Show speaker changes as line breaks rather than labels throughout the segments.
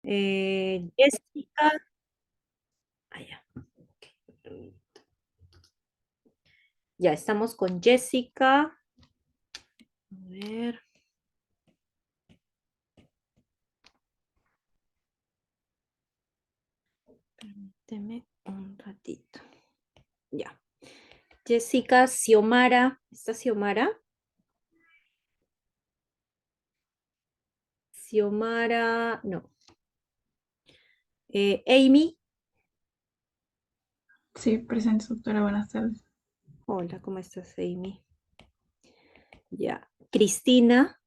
Jessica. Ah, ya. Ya estamos con Jessica. A ver, permíteme un ratito. Ya. Jessica, Xiomara. ¿Está Xiomara? Xiomara, no. Amy.
Sí, presente, doctora. Buenas tardes.
Hola, ¿cómo estás, Amy? Ya. Cristina.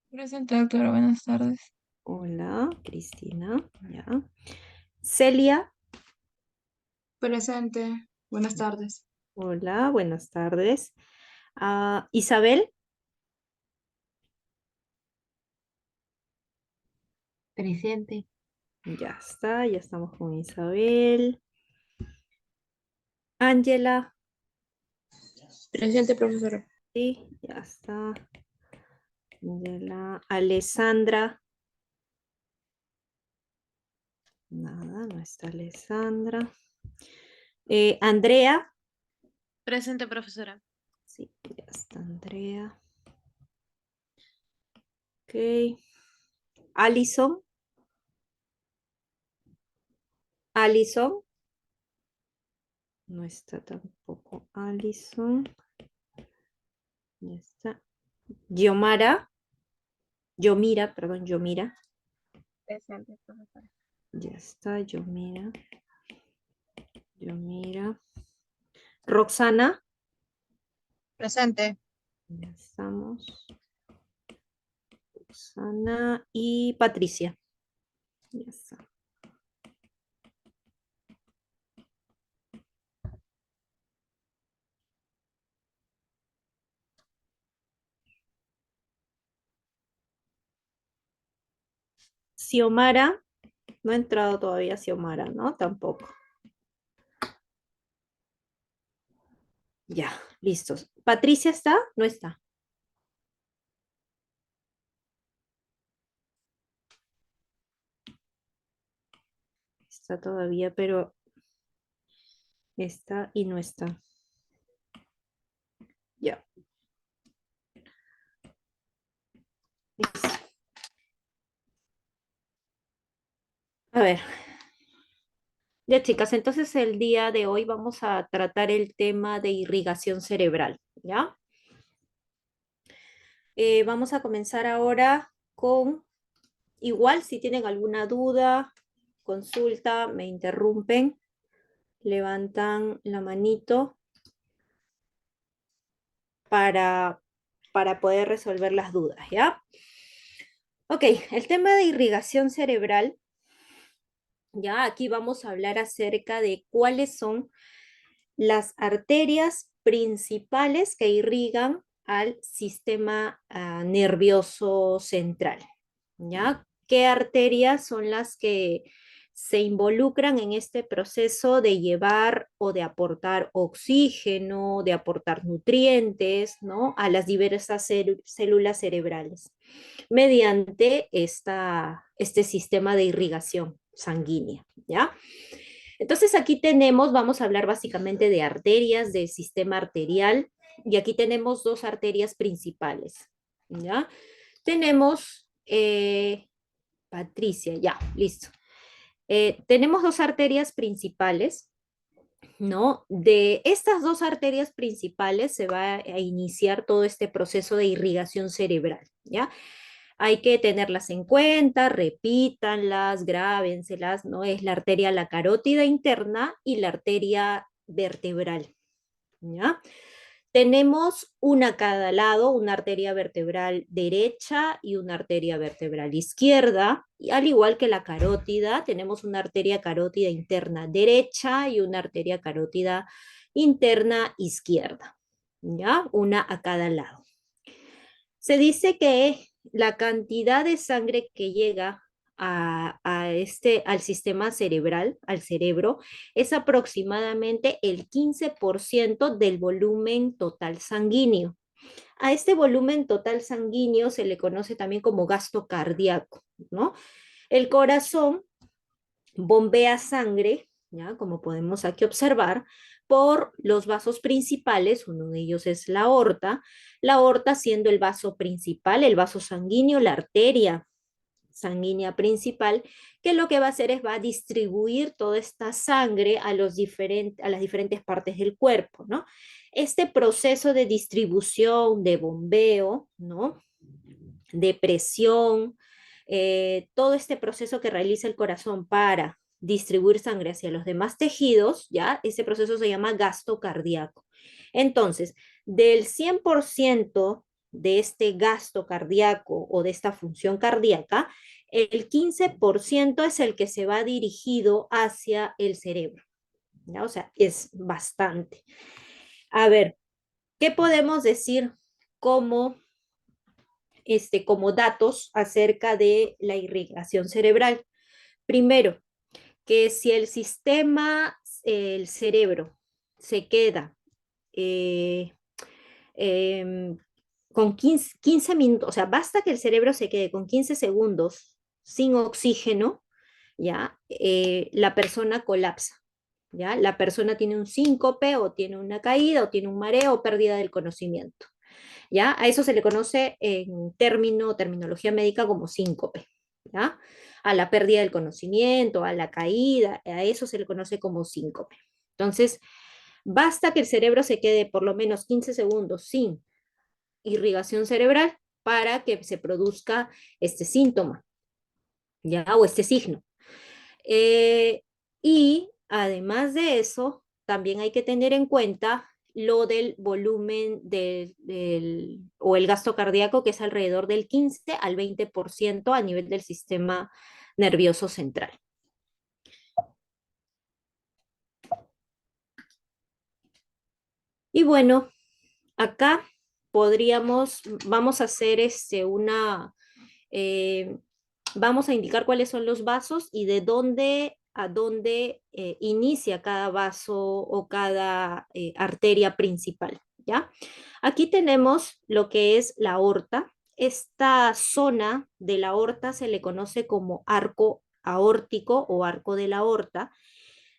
Presente, doctora. Buenas tardes.
Hola, Cristina. Ya. Celia.
Presente. Buenas tardes.
Hola, buenas tardes. Isabel.
Presente.
Ya está, ya estamos con Isabel. Ángela.
Presente, profesora.
Sí, ya está. Ángela. Alessandra. Nada, no está Alessandra. Andrea.
Presente, profesora.
Sí, ya está Andrea. Ok. Alison. Alison. No está tampoco Alison. Ya está. Yomara. Yomira, perdón, Yomira.
Presente, profesora.
Ya está, Yomira. Yomira. Roxana.
Presente.
Ya estamos. Roxana y Patricia. Ya está. Xiomara. No ha entrado todavía Xiomara, ¿no? Tampoco. Ya, listos. ¿Patricia está? No está. Está todavía, pero está y no está. Ya. Listo. A ver. Ya, chicas, entonces el día de hoy vamos a tratar el tema de irrigación cerebral, ¿ya? Vamos a comenzar ahora con, igual, si tienen alguna duda, consulta, me interrumpen, levantan la manito para, para poder resolver las dudas, ¿ya? Ok, el tema de irrigación cerebral, ya aquí vamos a hablar acerca de cuáles son las arterias principales que irrigan al sistema nervioso central, ¿ya? ¿Qué arterias son las que se involucran en este proceso de llevar o de aportar oxígeno, de aportar nutrientes, ¿no? A las diversas células cerebrales mediante este sistema de irrigación sanguínea, ¿ya? Entonces aquí tenemos, vamos a hablar básicamente de arterias, de sistema arterial, y aquí tenemos dos arterias principales, ¿ya? Tenemos, Patricia, ya, listo. Tenemos dos arterias principales, ¿no? De estas dos arterias principales se va a iniciar todo este proceso de irrigación cerebral, ¿ya? Hay que tenerlas en cuenta, repítanlas, grábenselas, ¿no? Es la arteria la carótida interna y la arteria vertebral, ¿ya? Tenemos una a cada lado, una arteria vertebral derecha y una arteria vertebral izquierda, y al igual que la carótida, tenemos una arteria carótida interna derecha y una arteria carótida interna izquierda, ¿ya? Una a cada lado. Se dice que la cantidad de sangre que llega al sistema cerebral, al cerebro, es aproximadamente el 15% del volumen total sanguíneo. A este volumen total sanguíneo se le conoce también como gasto cardíaco, ¿no? El corazón bombea sangre, ¿ya? Como podemos aquí observar, por los vasos principales, uno de ellos es la aorta siendo el vaso principal, el vaso sanguíneo, la arteria sanguínea principal, que lo que va a hacer es va a distribuir toda esta sangre a las diferentes partes del cuerpo, ¿no? Este proceso de distribución, de bombeo, ¿no? De presión, todo este proceso que realiza el corazón para distribuir sangre hacia los demás tejidos, ¿ya? Ese proceso se llama gasto cardíaco. Entonces, del 100% de este gasto cardíaco o de esta función cardíaca, el 15% es el que se va dirigido hacia el cerebro, ¿ya? O sea, es bastante. A ver, ¿qué podemos decir como como datos acerca de la irrigación cerebral? Primero, que si el sistema, el cerebro, se queda eh, em, con 15 minutos, o sea, basta que el cerebro se quede con 15 segundos sin oxígeno, ¿ya? La persona colapsa, ¿ya? La persona tiene un síncope o tiene una caída o tiene un mareo o pérdida del conocimiento. ¿Ya? A eso se le conoce en terminología médica como síncope, ¿ya? A la pérdida del conocimiento, a la caída, a eso se le conoce como síncope. Entonces, basta que el cerebro se quede por lo menos 15 segundos sin irrigación cerebral para que se produzca este síntoma, ¿ya? O este signo. Y además de eso, también hay que tener en cuenta lo del volumen o el gasto cardíaco, que es alrededor del 15 al 20% a nivel del sistema nervioso central. Y bueno, acá vamos a hacer vamos a indicar cuáles son los vasos y de dónde a dónde inicia cada vaso o cada arteria principal, ¿ya? Aquí tenemos lo que es la aorta. Esta zona de la aorta se le conoce como arco aórtico o arco de la aorta.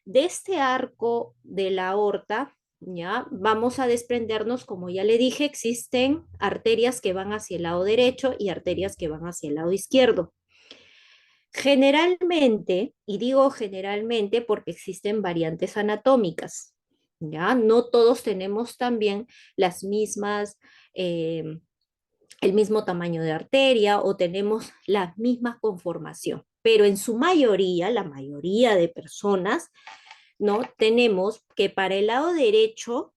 De este arco de la aorta, ¿ya? Vamos a desprendernos, como ya le dije, existen arterias que van hacia el lado derecho y arterias que van hacia el lado izquierdo. Generalmente, y digo generalmente porque existen variantes anatómicas, ¿ya? No todos tenemos también las mismas, el mismo tamaño de arteria o tenemos la misma conformación, pero en su mayoría, la mayoría de personas, ¿no? Tenemos que para el lado derecho,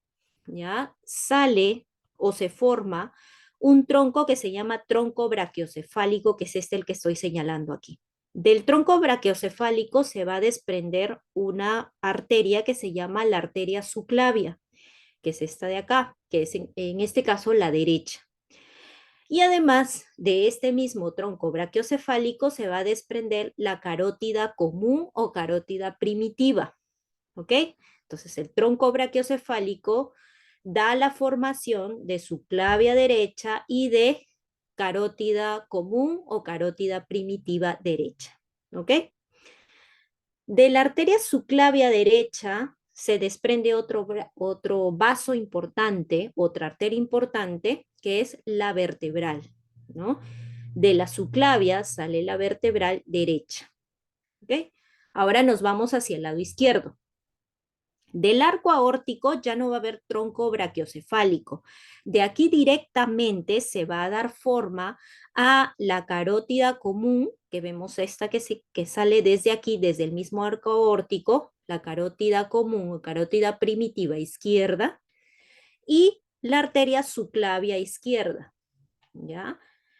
¿ya? Sale o se forma un tronco que se llama tronco brachiocefálico, que es el que estoy señalando aquí. Del tronco brachiocefálico se va a desprender una arteria que se llama la arteria subclavia, que es esta de acá, que es en este caso la derecha. Y además de este mismo tronco brachiocefálico se va a desprender la carótida común o carótida primitiva, ¿ok? Entonces el tronco brachiocefálico da la formación de subclavia derecha y de carótida común o carótida primitiva derecha, ¿ok? De la arteria subclavia derecha se desprende otro vaso importante, otra arteria importante, que es la vertebral, ¿no? De la subclavia sale la vertebral derecha, ¿ok? Ahora nos vamos hacia el lado izquierdo. Del arco aórtico ya no va a haber tronco brachiocefálico. De aquí directamente se va a dar forma a la carótida común, que vemos esta que sale desde aquí, desde el mismo arco aórtico, la carótida común o carótida primitiva izquierda, y la arteria subclavia izquierda, ¿ya?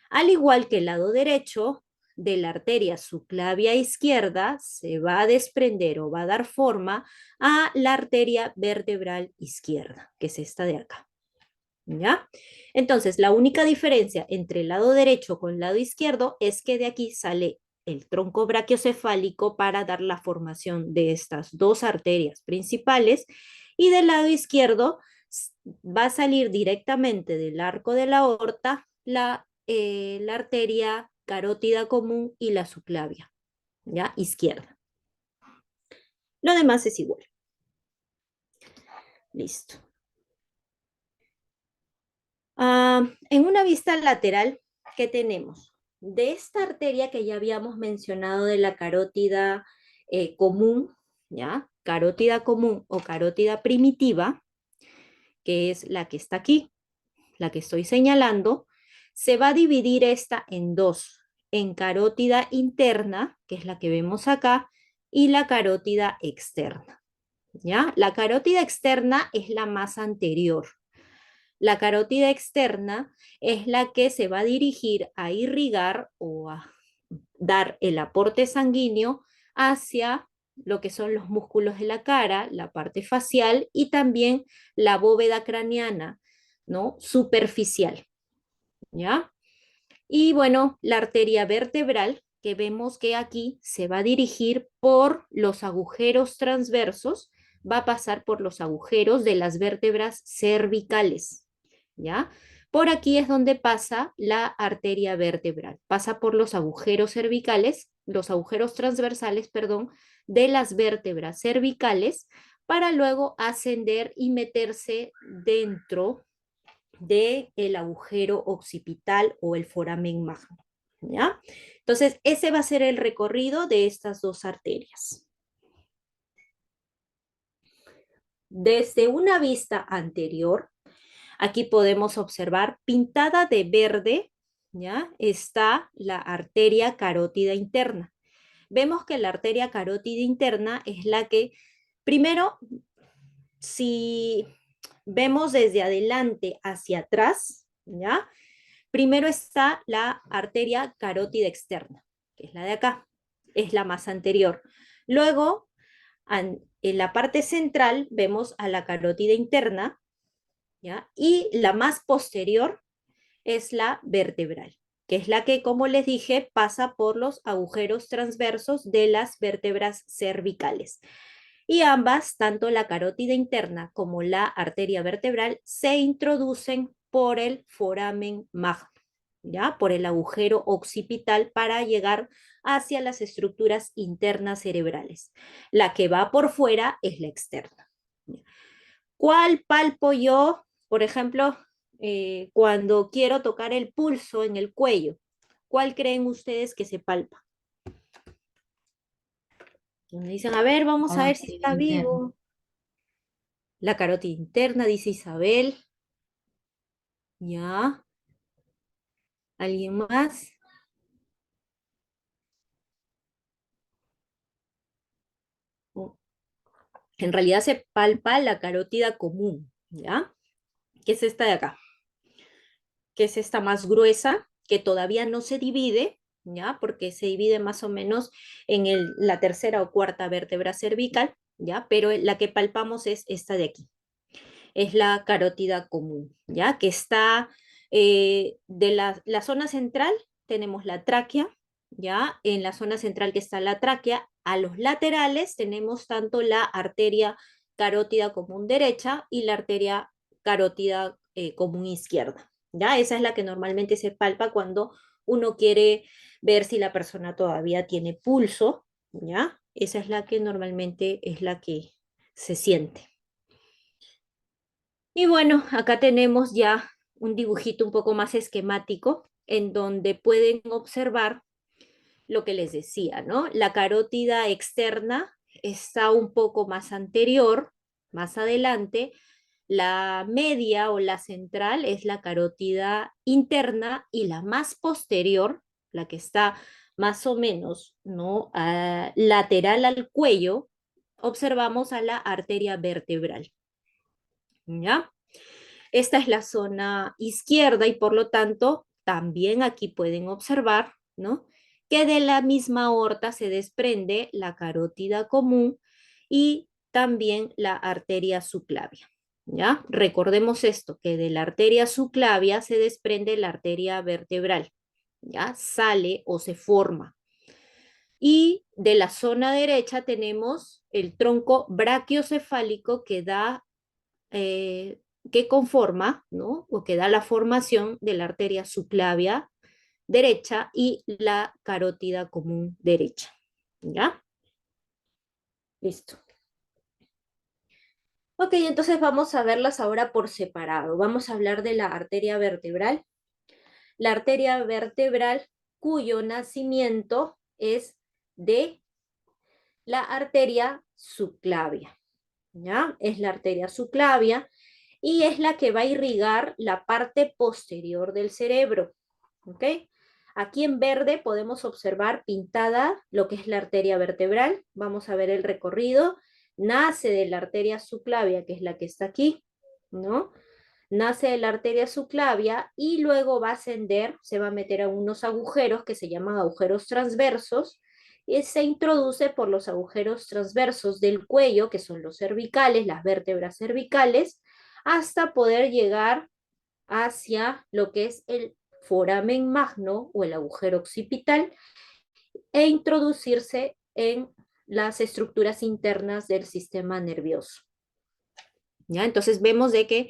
Al igual que el lado derecho, de la arteria subclavia izquierda se va a desprender o va a dar forma a la arteria vertebral izquierda, que es esta de acá, ¿ya? Entonces, la única diferencia entre el lado derecho con el lado izquierdo es que de aquí sale el tronco brachiocefálico para dar la formación de estas dos arterias principales y del lado izquierdo va a salir directamente del arco de la aorta la arteria carótida común y la subclavia, ¿ya? Izquierda. Lo demás es igual. Listo. En una vista lateral, ¿qué tenemos? De esta arteria que ya habíamos mencionado de la carótida común, ¿ya? Carótida común o carótida primitiva, que es la que está aquí, la que estoy señalando, se va a dividir esta en dos, en carótida interna, que es la que vemos acá, y la carótida externa, ¿ya? La carótida externa es la más anterior. La carótida externa es la que se va a dirigir a irrigar o a dar el aporte sanguíneo hacia lo que son los músculos de la cara, la parte facial y también la bóveda craneana, ¿no? Superficial, ¿ya? Y bueno, la arteria vertebral, que vemos que aquí se va a dirigir por los agujeros transversos, va a pasar por los agujeros de las vértebras cervicales, ¿ya? Por aquí es donde pasa la arteria vertebral, pasa por los agujeros cervicales, los agujeros transversales, perdón, de las vértebras cervicales, para luego ascender y meterse dentro del agujero occipital o el foramen magno, ¿ya? Entonces, ese va a ser el recorrido de estas dos arterias. Desde una vista anterior, aquí podemos observar pintada de verde, ¿ya? Está la arteria carótida interna. Vemos que la arteria carótida interna es la que, primero, si vemos desde adelante hacia atrás, ¿ya? Primero está la arteria carótida externa, que es la de acá, es la más anterior. Luego, en la parte central vemos a la carótida interna, ¿ya? Y la más posterior es la vertebral, que es la que, como les dije, pasa por los agujeros transversos de las vértebras cervicales. Y ambas, tanto la carótida interna como la arteria vertebral, se introducen por el foramen magno, ¿ya? Por el agujero occipital para llegar hacia las estructuras internas cerebrales. La que va por fuera es la externa. ¿Cuál palpo yo, por ejemplo, cuando quiero tocar el pulso en el cuello? ¿Cuál creen ustedes que se palpa? Me dicen, a ver, vamos a ver si está vivo. La carótida interna, dice Isabel. ¿Ya? ¿Alguien más? En realidad se palpa la carótida común, ¿ya? Que es esta de acá, que es esta más gruesa, que todavía no se divide, ¿ya? Porque se divide más o menos en la tercera o cuarta vértebra cervical, ¿ya? Pero la que palpamos es esta de aquí, es la carótida común, ¿ya? Que está de la zona central, tenemos la tráquea, ¿ya? En la zona central que está la tráquea, a los laterales tenemos tanto la arteria carótida común derecha y la arteria carótida común izquierda, ¿ya? Esa es la que normalmente se palpa cuando uno quiere ver si la persona todavía tiene pulso, ¿ya? Esa es la que normalmente es la que se siente. Y bueno, acá tenemos ya un dibujito un poco más esquemático en donde pueden observar lo que les decía, ¿no? La carótida externa está un poco más anterior, más adelante. La media o la central es la carótida interna y la más posterior, la que está más o menos, ¿no? Lateral al cuello, observamos a la arteria vertebral, ¿ya? Esta es la zona izquierda y por lo tanto también aquí pueden observar, ¿no? Que de la misma aorta se desprende la carótida común y también la arteria subclavia, ¿ya? Recordemos esto, que de la arteria subclavia se desprende la arteria vertebral, ¿ya? Sale o se forma. Y de la zona derecha tenemos el tronco brachiocefálico que da que conforma, ¿no? O que da la formación de la arteria subclavia derecha y la carótida común derecha. ¿Ya? Listo. Ok, entonces vamos a verlas ahora por separado. Vamos a hablar de la arteria vertebral. La arteria vertebral cuyo nacimiento es de la arteria subclavia. ¿Ya? Es la arteria subclavia y es la que va a irrigar la parte posterior del cerebro. ¿Ok? Aquí en verde podemos observar pintada lo que es la arteria vertebral. Vamos a ver el recorrido. Nace de la arteria subclavia, que es la que está aquí, ¿no? Nace de la arteria subclavia y luego va a ascender, se va a meter a unos agujeros que se llaman agujeros transversos y se introduce por los agujeros transversos del cuello, que son los cervicales, las vértebras cervicales, hasta poder llegar hacia lo que es el foramen magno o el agujero occipital e introducirse en las estructuras internas del sistema nervioso. ¿Ya? Entonces vemos de que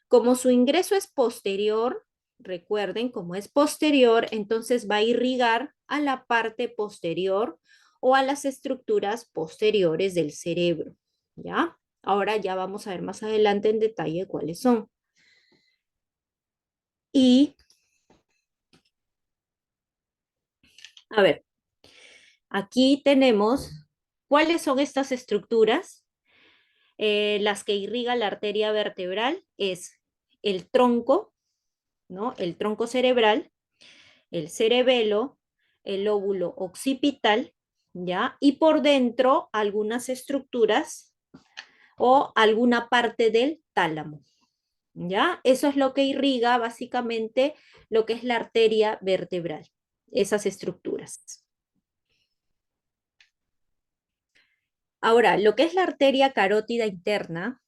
como su ingreso es posterior, recuerden, como es posterior, entonces va a irrigar a la parte posterior o a las estructuras posteriores del cerebro. ¿Ya? Ahora ya vamos a ver más adelante en detalle cuáles son. Y, a ver, aquí tenemos cuáles son estas estructuras. Las que irriga la arteria vertebral es el tronco, ¿no? El tronco cerebral, el cerebelo, el lóbulo occipital, ¿ya? Y por dentro algunas estructuras o alguna parte del tálamo, ¿ya? Eso es lo que irriga básicamente lo que es la arteria vertebral, esas estructuras. Ahora, lo que es la arteria carótida interna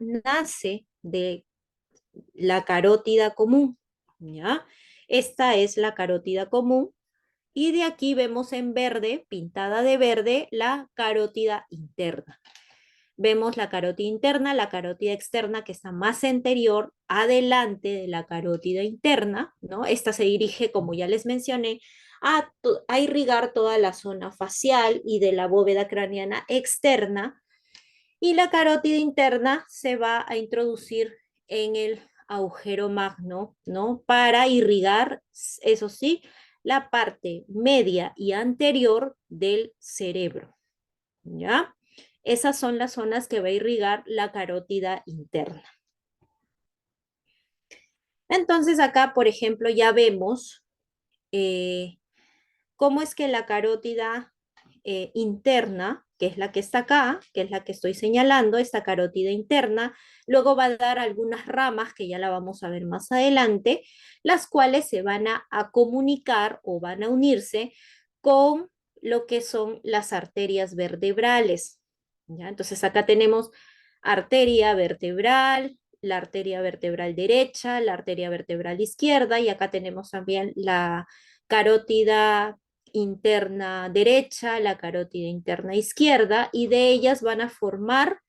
nace de la carótida común, ¿ya? Esta es la carótida común y de aquí vemos en verde, pintada de verde, la carótida interna. Vemos la carótida interna, la carótida externa que está más anterior, adelante de la carótida interna, ¿no? Esta se dirige, como ya les mencioné, a irrigar toda la zona facial y de la bóveda craneana externa, y la carótida interna se va a introducir en el agujero magno, ¿no? Para irrigar, eso sí, la parte media y anterior del cerebro, ¿ya? Esas son las zonas que va a irrigar la carótida interna. Entonces acá, por ejemplo, ya vemos cómo es que la carótida interna, que es la que está acá, que es la que estoy señalando, esta carótida interna, luego va a dar algunas ramas que ya la vamos a ver más adelante, las cuales se van a comunicar o van a unirse con lo que son las arterias vertebrales. ¿Ya? Entonces acá tenemos arteria vertebral, la arteria vertebral derecha, la arteria vertebral izquierda, y acá tenemos también la carótida interna derecha, la carótida interna izquierda, y de ellas van a formar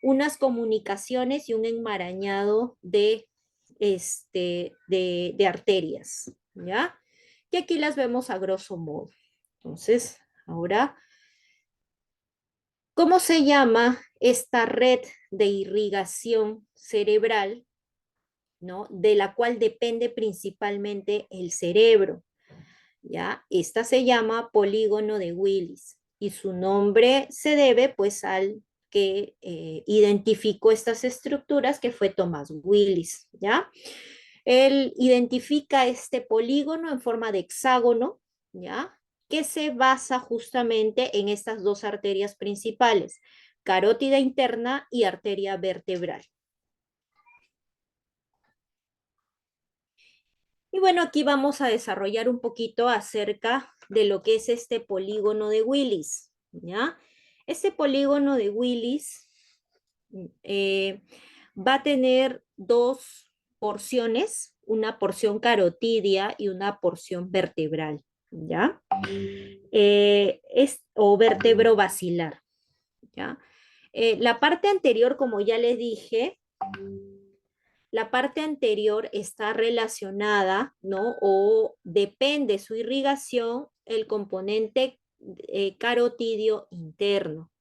unas comunicaciones y un enmarañado de arterias, ¿ya? Y aquí las vemos a grosso modo. Entonces, ahora, ¿cómo se llama esta red de irrigación cerebral, ¿no? De la cual depende principalmente el cerebro? ¿Ya? Esta se llama polígono de Willis y su nombre se debe pues al que identificó estas estructuras, que fue Thomas Willis, ¿ya? Él identifica este polígono en forma de hexágono, ¿ya? Que se basa justamente en estas dos arterias principales, carótida interna y arteria vertebral. Y bueno, aquí vamos a desarrollar un poquito acerca de lo que es este polígono de Willis, ¿ya? Este polígono de Willis va a tener dos porciones, una porción carotidia y una porción vertebral, ¿ya? O vertebro basilar, ¿ya? La parte anterior, como ya les dije, la parte anterior está relacionada, ¿no? O depende su irrigación el componente carotidio interno.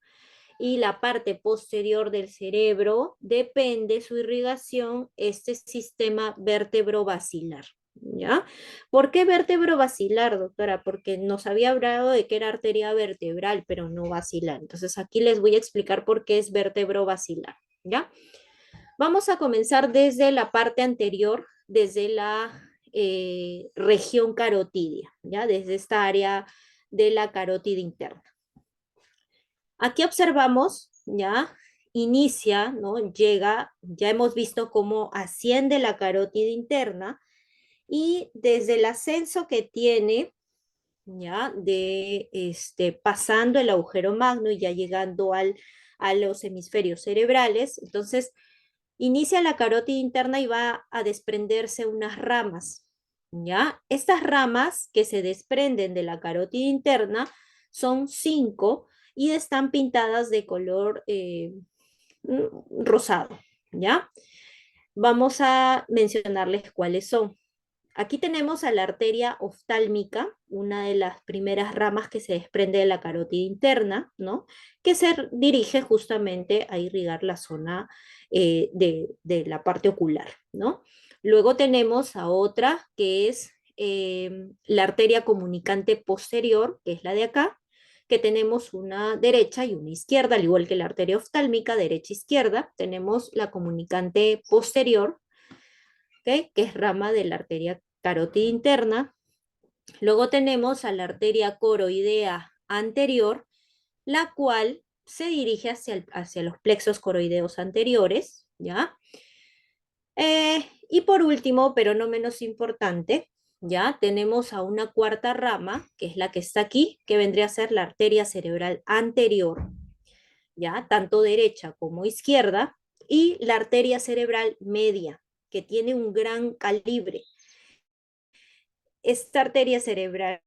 Y la parte posterior del cerebro depende su irrigación este sistema vértebro-basilar. ¿Ya? ¿Por qué vértebro-basilar, doctora? Porque nos había hablado de que era arteria vertebral, pero no basilar. Entonces aquí les voy a explicar por qué es vértebro-basilar. ¿Ya? Vamos a comenzar desde la parte anterior, desde la región carotidia, ¿ya? Desde esta área de la carótida interna. Aquí observamos, ¿ya? Inicia, ¿no? Llega, ya hemos visto cómo asciende la carótida interna y desde el ascenso que tiene, ¿ya? Pasando el agujero magno y ya llegando a los hemisferios cerebrales, entonces inicia la carótida interna y va a desprenderse unas ramas, ¿ya? Estas ramas que se desprenden de la carótida interna son 5 y están pintadas de color rosado, ¿ya? Vamos a mencionarles cuáles son. Aquí tenemos a la arteria oftálmica, una de las primeras ramas que se desprende de la carótida interna, ¿no? Que se dirige justamente a irrigar la zona de la parte ocular, ¿no? Luego tenemos a otra que es la arteria comunicante posterior, que es la de acá, que tenemos una derecha y una izquierda, al igual que la arteria oftálmica, derecha-izquierda, tenemos la comunicante posterior, ¿okay? Que es rama de la arteria carótida interna. Luego tenemos a la arteria coroidea anterior, la cual se dirige hacia los plexos coroideos anteriores, ¿ya? Y por último, pero no menos importante, ya tenemos a una cuarta rama, que es la que está aquí, que vendría a ser la arteria cerebral anterior, ya, tanto derecha como izquierda, y la arteria cerebral media, que tiene un gran calibre. Esta arteria cerebral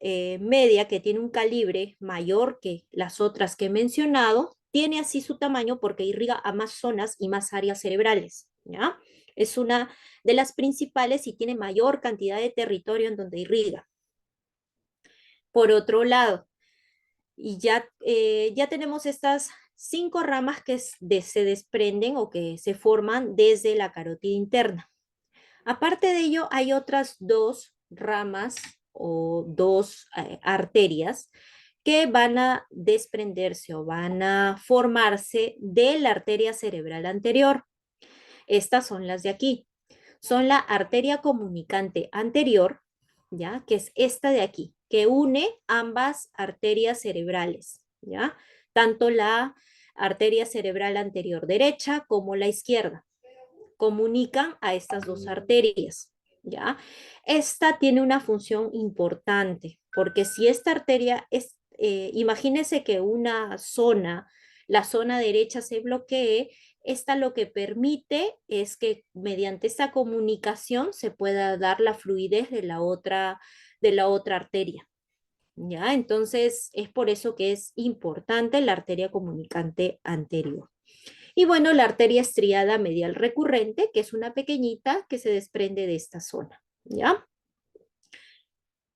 media, que tiene un calibre mayor que las otras que he mencionado, tiene así su tamaño porque irriga a más zonas y más áreas cerebrales, ¿ya? Es una de las principales y tiene mayor cantidad de territorio en donde irriga. Por otro lado, y ya tenemos estas 5 ramas que se desprenden o que se forman desde la carótida interna. Aparte de ello, hay otras 2 ramas o 2 arterias que van a desprenderse o van a formarse de la arteria cerebral anterior. Estas son las de aquí. Son la arteria comunicante anterior, ¿ya? Que es esta de aquí, que une ambas arterias cerebrales, ¿ya? Tanto la arteria cerebral anterior derecha como la izquierda comunican a estas 2 arterias, ¿ya? Esta tiene una función importante, porque si esta arteria es, imagínese que una zona, la zona derecha se bloquee, esta lo que permite es que mediante esta comunicación se pueda dar la fluidez de la otra arteria, ¿ya? Entonces, es por eso que es importante la arteria comunicante anterior. Y bueno, la arteria estriada medial recurrente, que es una pequeñita que se desprende de esta zona, ¿ya?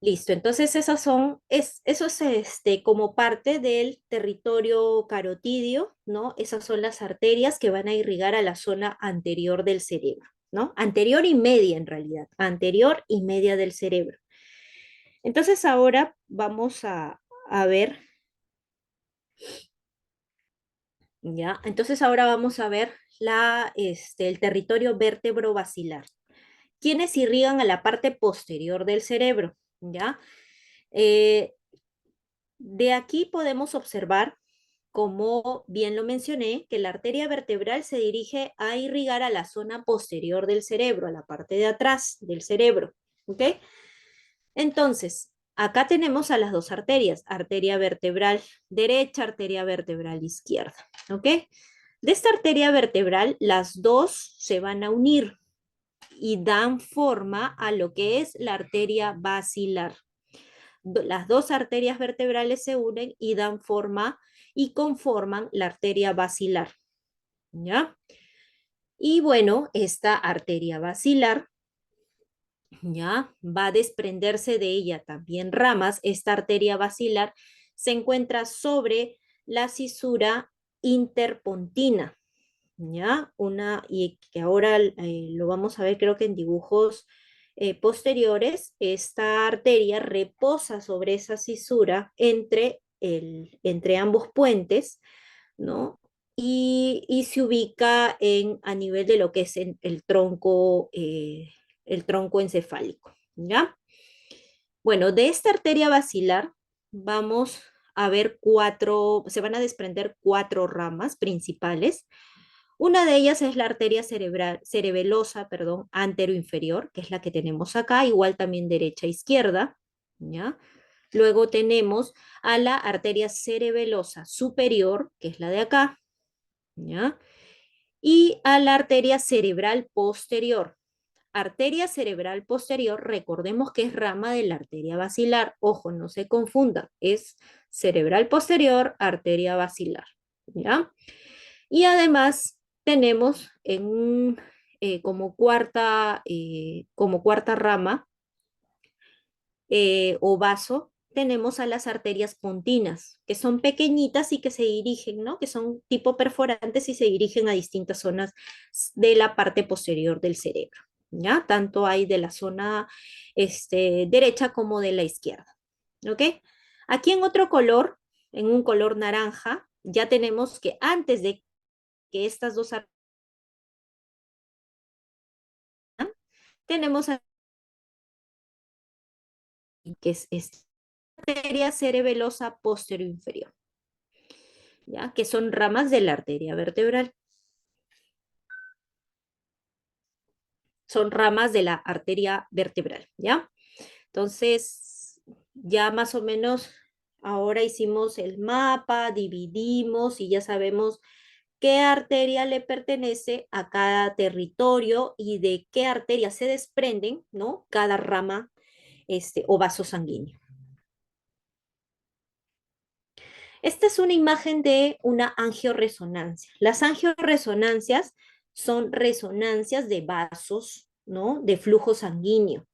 Listo, entonces eso es como parte del territorio carotidio, ¿no? Esas son las arterias que van a irrigar a la zona anterior del cerebro, ¿no? Anterior y media en realidad, anterior y media del cerebro. Entonces ahora vamos a ver, ¿ya? Entonces ahora vamos a ver el territorio vértebro-basilar. ¿Quiénes irrigan a la parte posterior del cerebro? ¿Ya? De aquí podemos observar, como bien lo mencioné, que la arteria vertebral se dirige a irrigar a la zona posterior del cerebro, a la parte de atrás del cerebro. ¿Ok? Entonces, acá tenemos a las 2 arterias, arteria vertebral derecha, arteria vertebral izquierda. ¿Ok? De esta arteria vertebral, las 2 se van a unir y dan forma a lo que es la arteria basilar. las dos arterias vertebrales se unen y dan forma y conforman la arteria basilar, ¿ya? Y bueno, esta arteria basilar, ¿ya? Va a desprenderse de ella también ramas. Esta arteria basilar se encuentra sobre la cisura interpontina, ¿ya? Y que ahora lo vamos a ver creo que en dibujos posteriores. Esta arteria reposa sobre esa cisura entre ambos puentes, ¿no? Y se ubica a nivel de lo que es el tronco encefálico, ¿ya? Bueno, de esta arteria basilar vamos a ver se van a desprender cuatro ramas principales. Una de ellas es la arteria cerebelosa, perdón, anteroinferior, que es la que tenemos acá, igual también derecha e izquierda, ¿ya? Luego tenemos a la arteria cerebelosa superior, que es la de acá, ¿ya? Y a la arteria cerebral posterior. Arteria cerebral posterior, recordemos que es rama de la arteria basilar. Ojo, no se confunda, es cerebral posterior, arteria basilar, ¿ya? Y además tenemos como cuarta rama o vaso, tenemos a las arterias pontinas, que son pequeñitas y que se dirigen, ¿no? Que son tipo perforantes y se dirigen a distintas zonas de la parte posterior del cerebro, ¿ya? Tanto hay de la zona derecha como de la izquierda, ¿ok? Aquí en otro color, en un color naranja, ya tenemos que antes de que estas dos arterias, tenemos que es esta arteria cerebelosa posterior inferior, ¿ya? Que son ramas de la arteria vertebral. Son ramas de la arteria vertebral, ¿ya? Entonces, ya más o menos ahora hicimos el mapa, dividimos y ya sabemos qué arteria le pertenece a cada territorio y de qué arteria se desprenden, ¿no? Cada rama o vaso sanguíneo. Esta es una imagen de una angioresonancia. Las angioresonancias son resonancias de vasos, ¿no? De flujo sanguíneo.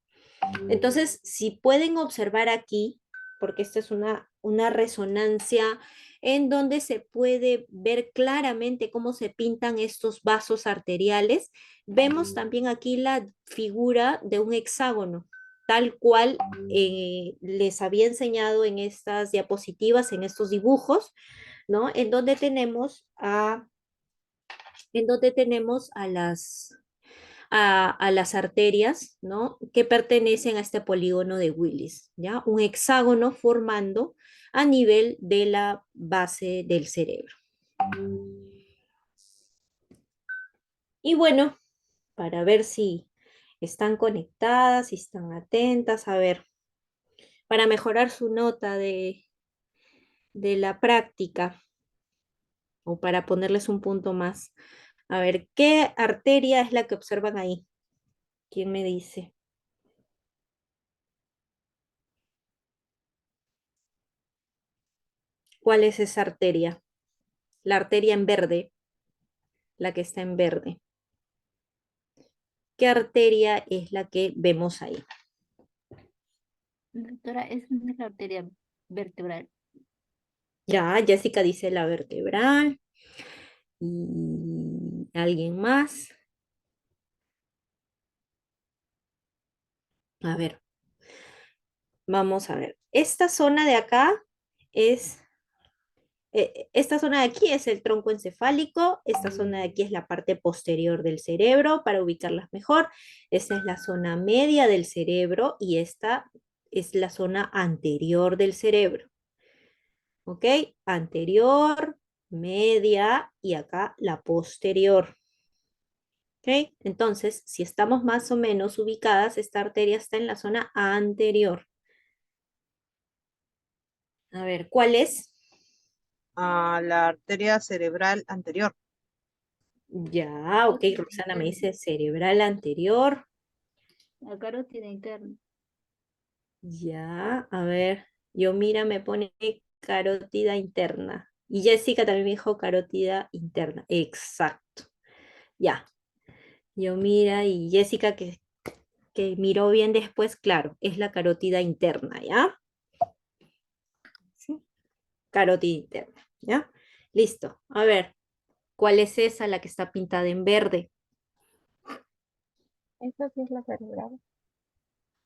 Entonces, si pueden observar aquí, porque esta es una resonancia en donde se puede ver claramente cómo se pintan estos vasos arteriales, vemos también aquí la figura de un hexágono, tal cual les había enseñado en estas diapositivas, en estos dibujos, ¿no? En donde tenemos a las arterias, ¿no? Que pertenecen a este polígono de Willis, ¿ya? Un hexágono formando a nivel de la base del cerebro. Y bueno, para ver si están conectadas, si están atentas, a ver, para mejorar su nota de la práctica o para ponerles un punto más. A ver, ¿qué arteria es la que observan ahí? ¿Quién me dice? ¿Cuál es esa arteria? La arteria en verde, la que está en verde. ¿Qué arteria es la que vemos ahí?
Doctora, es la arteria vertebral.
Ya, Jessica dice la vertebral. ¿Y alguien más? A ver, vamos a ver. Esta zona de acá esta zona de aquí es el tronco encefálico, esta zona de aquí es la parte posterior del cerebro, para ubicarlas mejor. Esta es la zona media del cerebro y esta es la zona anterior del cerebro. ¿Ok? Anterior, media y acá la posterior. ¿Ok? Entonces, si estamos más o menos ubicadas, esta arteria está en la zona anterior. A ver, ¿cuál es?
A la arteria cerebral anterior.
Ya, ok, Roxana me dice cerebral anterior.
La carótida interna.
Ya, a ver, yo mira, me pone carótida interna. Y Jessica también me dijo carótida interna. Exacto. Ya. Yo mira y Jessica que miró bien después, claro, es la carótida interna, ¿ya? Sí. Carótida interna, ¿ya? Listo. A ver, ¿cuál es esa, la que está pintada en verde?
Esa sí es la cerebral.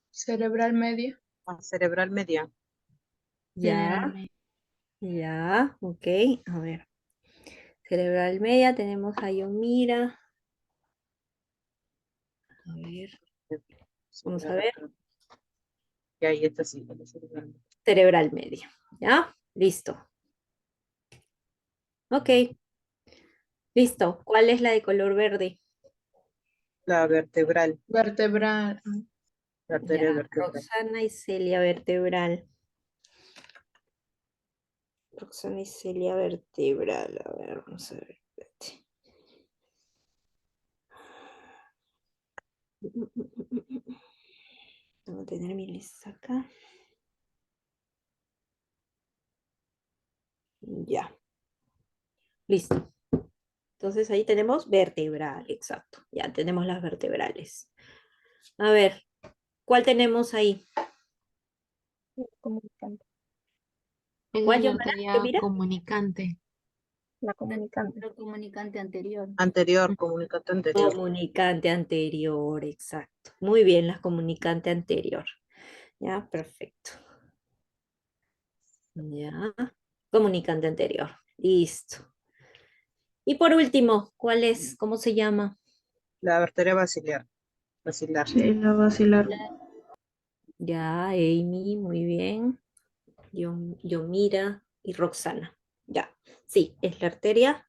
Cerebral media.
Cerebral media.
Ya,
Cerebral.
ya, ok. A ver. Cerebral media, tenemos a Yomira. A ver, vamos a ver.
Y ahí está sí, la cerebral.
Cerebral media, ¿ya? Listo. Ok, listo. ¿Cuál es la de color verde?
La vertebral.
Vertebral.
La
Ya,
arteria vertebral.
Roxana y Celia vertebral. Roxana y Celia vertebral. A ver, vamos a ver. Espérate. Tengo que tener mi lista acá. Ya, listo. Entonces ahí tenemos vertebral, exacto. Ya tenemos las vertebrales. A ver, ¿cuál tenemos ahí?
Comunicante.
Esa
¿Cuál,
es la
Yomara?
arteria
¿Yomira?
comunicante.
La comunicante.
La comunicante anterior.
Anterior, comunicante anterior.
Comunicante anterior, exacto. Muy bien, la comunicante anterior. Ya, perfecto. Ya, comunicante anterior. Listo. Y por último, ¿cuál es? ¿Cómo se llama?
La arteria basilar. Basilar.
Sí, la basilar.
Ya, Amy, muy bien. Yomira y Roxana. Ya, sí, es la arteria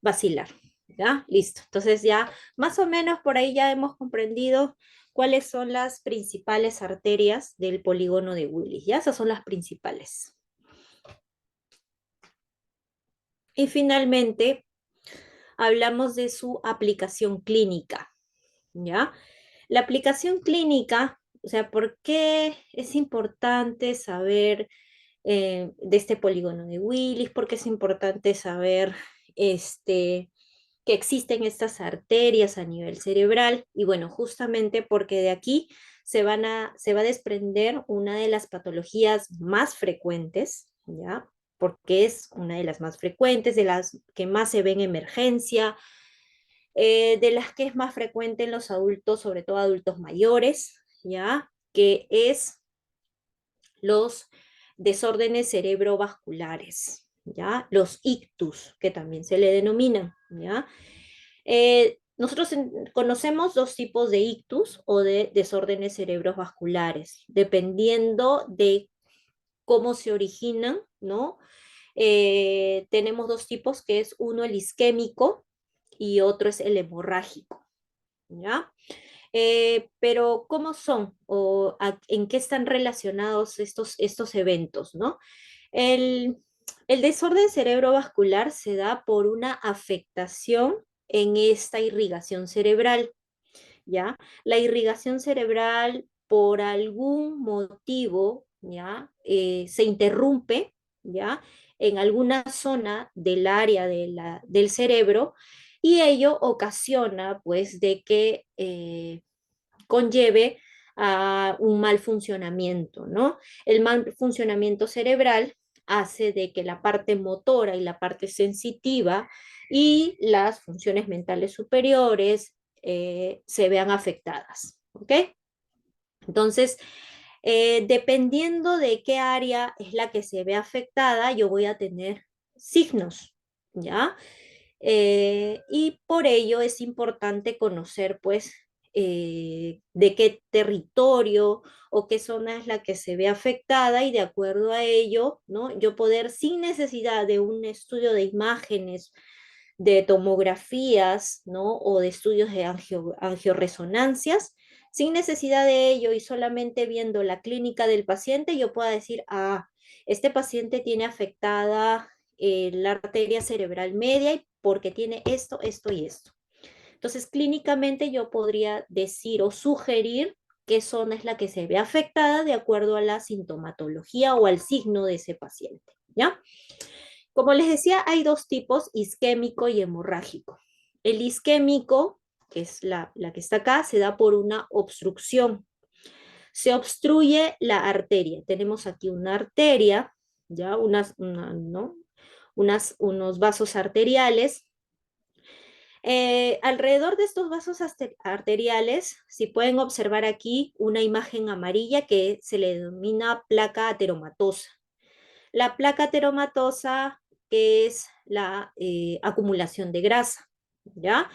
basilar. ¿Ya? Listo. Entonces ya más o menos por ahí ya hemos comprendido cuáles son las principales arterias del polígono de Willis. Ya, esas son las principales. Y finalmente hablamos de su aplicación clínica. ¿Ya? La aplicación clínica, o sea, ¿por qué es importante saber de este polígono de Willis? ¿Por qué es importante saber que existen estas arterias a nivel cerebral? Y bueno, justamente porque de aquí se va a desprender una de las patologías más frecuentes, ¿ya? Porque es una de las más frecuentes, de las que más se ven en emergencia, de las que es más frecuente en los adultos, sobre todo adultos mayores, ¿ya? Que es los desórdenes cerebrovasculares, ¿ya? Los ictus, que también se le denominan, ¿ya? Nosotros conocemos dos tipos de ictus o de desórdenes cerebrovasculares, dependiendo de cómo se originan, ¿no? Tenemos dos tipos, que es uno el isquémico y otro es el hemorrágico, ¿ya? Pero ¿cómo son o en qué están relacionados estos eventos, ¿no? El, el desorden cerebrovascular se da por una afectación en esta irrigación cerebral, ¿ya? La irrigación cerebral por algún motivo, ¿ya? Se interrumpe, ¿ya? En alguna zona del área del cerebro y ello ocasiona, pues, de que conlleve a un mal funcionamiento, ¿no? El mal funcionamiento cerebral hace de que la parte motora y la parte sensitiva y las funciones mentales superiores se vean afectadas, ¿ok? Entonces, dependiendo de qué área es la que se ve afectada, yo voy a tener signos, ¿ya? Y por ello es importante conocer, pues, de qué territorio o qué zona es la que se ve afectada y de acuerdo a ello, ¿no? Yo poder, sin necesidad de un estudio de imágenes, de tomografías, ¿no? O de estudios de angioresonancias, sin necesidad de ello y solamente viendo la clínica del paciente, yo pueda decir, ah, este paciente tiene afectada la arteria cerebral media y porque tiene esto, esto y esto. Entonces, clínicamente yo podría decir o sugerir qué zona es la que se ve afectada de acuerdo a la sintomatología o al signo de ese paciente, ¿ya? Como les decía, hay dos tipos, isquémico y hemorrágico. El isquémico, que es la que está acá, se da por una obstrucción. Se obstruye la arteria. Tenemos aquí una arteria, ¿ya? Unos vasos arteriales. Alrededor de estos vasos arteriales, si pueden observar aquí una imagen amarilla que se le denomina placa ateromatosa. La placa ateromatosa, que es la acumulación de grasa, ¿ya?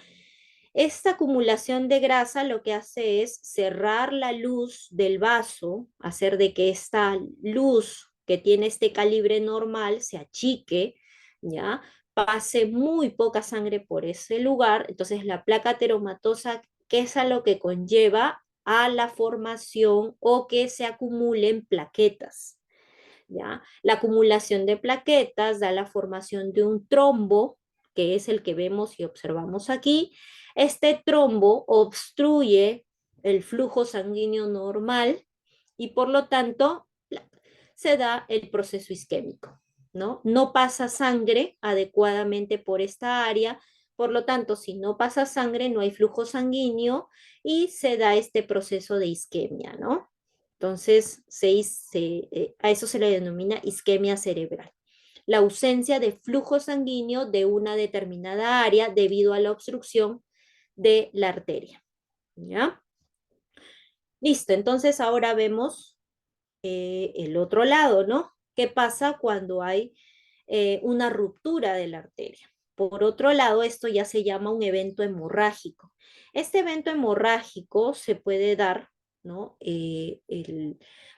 Esta acumulación de grasa lo que hace es cerrar la luz del vaso, hacer de que esta luz que tiene este calibre normal se achique, ¿ya? Pase muy poca sangre por ese lugar. Entonces la placa ateromatosa, que es a lo que conlleva a la formación o que se acumulen plaquetas, ¿ya? La acumulación de plaquetas da la formación de un trombo, que es el que vemos y observamos aquí. Este trombo obstruye el flujo sanguíneo normal y por lo tanto se da el proceso isquémico, ¿no? No pasa sangre adecuadamente por esta área, por lo tanto, si no pasa sangre, no hay flujo sanguíneo y se da este proceso de isquemia, ¿no? Entonces, a eso se le denomina isquemia cerebral. La ausencia de flujo sanguíneo de una determinada área debido a la obstrucción de la arteria, ¿ya? Listo, entonces ahora vemos el otro lado, ¿no? ¿Qué pasa cuando hay una ruptura de la arteria? Por otro lado, esto ya se llama un evento hemorrágico. Este evento hemorrágico se puede dar, ¿no?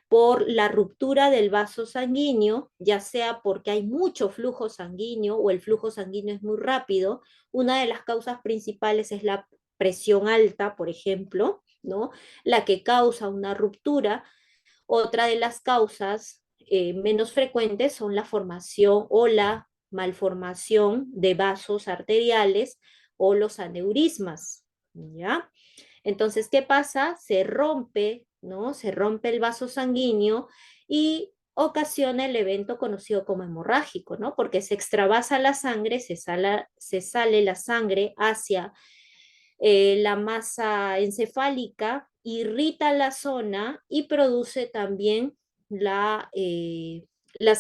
Por la ruptura del vaso sanguíneo, ya sea porque hay mucho flujo sanguíneo o el flujo sanguíneo es muy rápido. Una de las causas principales es la presión alta, por ejemplo, ¿no? La que causa una ruptura. Otra de las causas menos frecuentes son la formación o la malformación de vasos arteriales o los aneurismas, ¿ya? Entonces, ¿qué pasa? Se rompe, ¿no? Se rompe el vaso sanguíneo y ocasiona el evento conocido como hemorrágico, ¿no? Porque se extravasa la sangre, se sale la sangre hacia la masa encefálica, irrita la zona y produce también las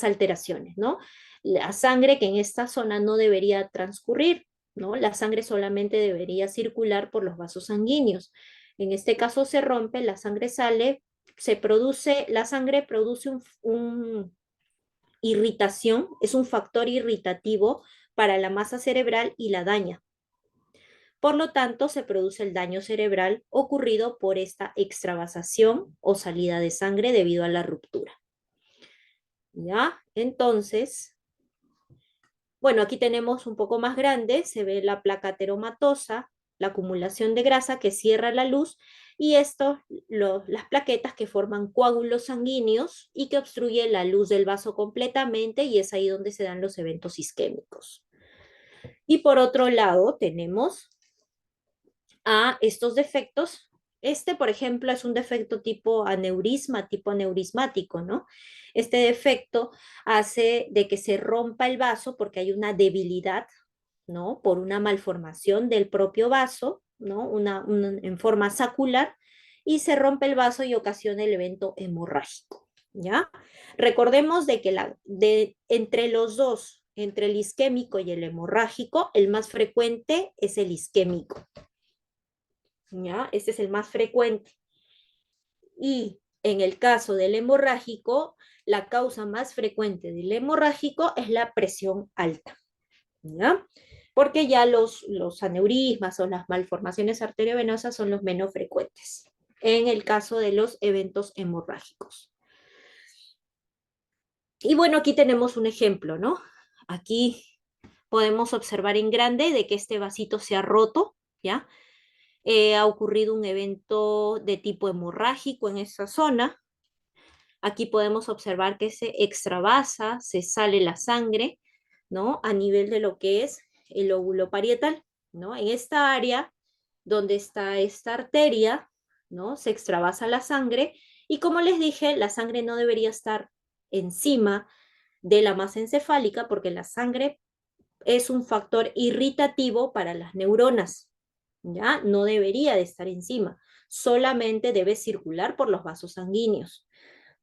alteraciones, ¿no? La sangre que en esta zona no debería transcurrir, ¿no? La sangre solamente debería circular por los vasos sanguíneos. En este caso se rompe, la sangre sale, la sangre produce irritación, es un factor irritativo para la masa cerebral y la daña. Por lo tanto, se produce el daño cerebral ocurrido por esta extravasación o salida de sangre debido a la ruptura. ¿Ya? Entonces, bueno, aquí tenemos un poco más grande, se ve la placa ateromatosa, la acumulación de grasa que cierra la luz, y las plaquetas que forman coágulos sanguíneos y que obstruyen la luz del vaso completamente, y es ahí donde se dan los eventos isquémicos. Y por otro lado, tenemos a estos defectos. Por ejemplo, es un defecto tipo aneurisma, tipo aneurismático, ¿no? Este defecto hace de que se rompa el vaso porque hay una debilidad, ¿no? Por una malformación del propio vaso, ¿no? En forma sacular, y se rompe el vaso y ocasiona el evento hemorrágico, ¿ya? Recordemos de que entre los dos, entre el isquémico y el hemorrágico, el más frecuente es el isquémico, ¿ya? Este es el más frecuente. Y en el caso del hemorrágico, la causa más frecuente del hemorrágico es la presión alta, ¿ya? Porque ya los aneurismas o las malformaciones arteriovenosas son los menos frecuentes en el caso de los eventos hemorrágicos. Y bueno, aquí tenemos un ejemplo, ¿no? Aquí podemos observar en grande de que este vasito se ha roto, ¿ya? Ha ocurrido un evento de tipo hemorrágico en esa zona. Aquí podemos observar que se extravasa, se sale la sangre, ¿no? A nivel de lo que es el lóbulo parietal, ¿no? En esta área donde está esta arteria, ¿no? Se extravasa la sangre y como les dije, la sangre no debería estar encima de la masa encefálica porque la sangre es un factor irritativo para las neuronas, ¿ya? No debería de estar encima, solamente debe circular por los vasos sanguíneos.